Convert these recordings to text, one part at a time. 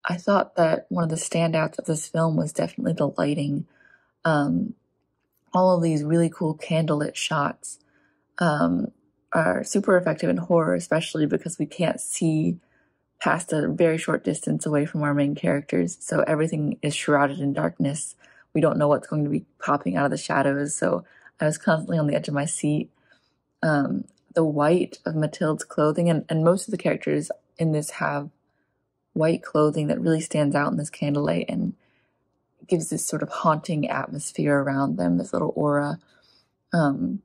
I thought that one of the standouts of this film was definitely the lighting. Um, all of these really cool candlelit shots um, are super effective in horror, especially because we can't see past a very short distance away from our main characters. So everything is shrouded in darkness. We don't know what's going to be popping out of the shadows. So I was constantly on the edge of my seat. The white of Mathilde's clothing, and most of the characters in this have white clothing that really stands out in this candlelight and gives this sort of haunting atmosphere around them, this little aura. Um,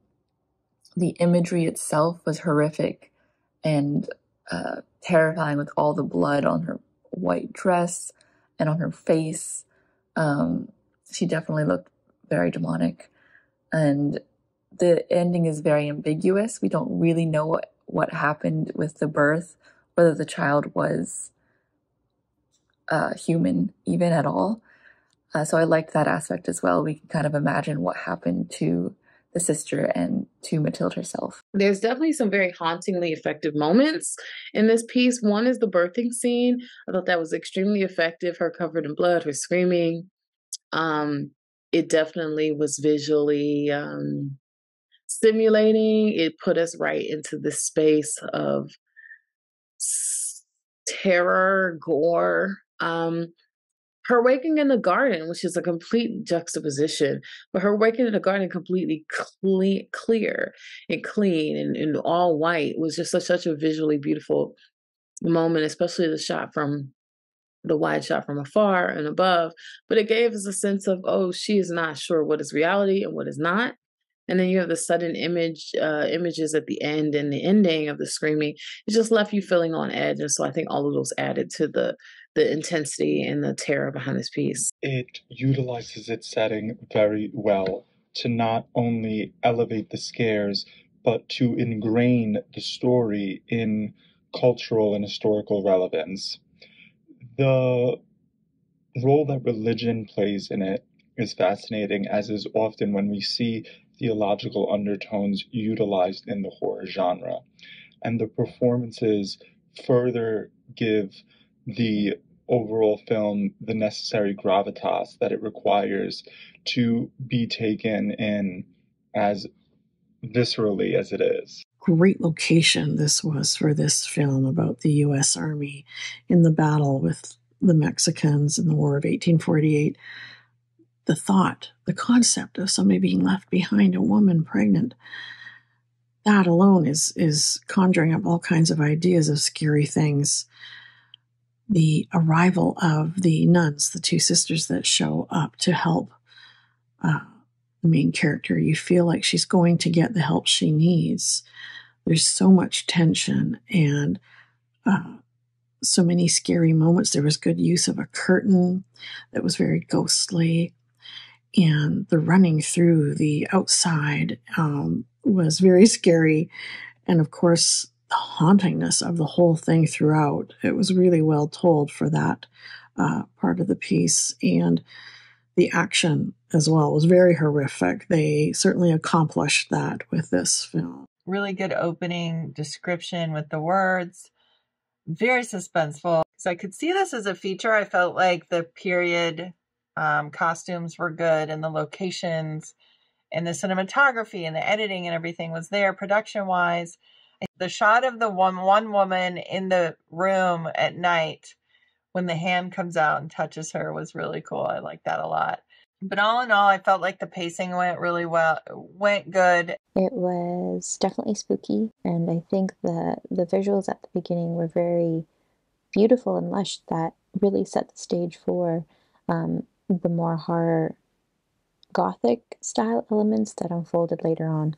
the imagery itself was horrific and terrifying, with all the blood on her white dress and on her face. She definitely looked very demonic. And the ending is very ambiguous. We don't really know what happened with the birth, whether the child was human even at all. So I liked that aspect as well. We can kind of imagine what happened to the sister and to Mathilde herself. There's definitely some very hauntingly effective moments in this piece. One is the birthing scene. I thought that was extremely effective. Her covered in blood, her screaming. It definitely was visually stimulating. It put us right into the space of terror, gore. Her waking in the garden, which is a complete juxtaposition, but her waking in the garden completely clear and clean and all white was just such a visually beautiful moment, especially the wide shot from afar and above. But it gave us a sense of, oh, she is not sure what is reality and what is not. And then you have the sudden images at the end and the ending of the screaming. It just left you feeling on edge. And so I think all of those added to the intensity and the terror behind this piece. It utilizes its setting very well to not only elevate the scares, but to ingrain the story in cultural and historical relevance. The role that religion plays in it is fascinating, as is often when we see theological undertones utilized in the horror genre. And the performances further give the overall film the necessary gravitas that it requires to be taken in as viscerally as it is. Great location this was for this film about the U.S. Army in the battle with the Mexicans in the War of 1848. The thought, the concept of somebody being left behind, a woman pregnant, that alone is conjuring up all kinds of ideas of scary things. The arrival of the nuns, the two sisters that show up to help the main character, you feel like she's going to get the help she needs. There's so much tension and so many scary moments. There was good use of a curtain that was very ghostly, and the running through the outside was very scary. And of course, the hauntingness of the whole thing throughout. It was really well told for that part of the piece. And the action as well was very horrific. They certainly accomplished that with this film. Really good opening description with the words. Very suspenseful. So I could see this as a feature. I felt like the period costumes were good, and the locations and the cinematography and the editing and everything was there production wise. The shot of the one woman in the room at night when the hand comes out and touches her was really cool. I like that a lot. But all in all, I felt like the pacing went really well, went good. It was definitely spooky, and I think the visuals at the beginning were very beautiful and lush that really set the stage for the more horror gothic style elements that unfolded later on.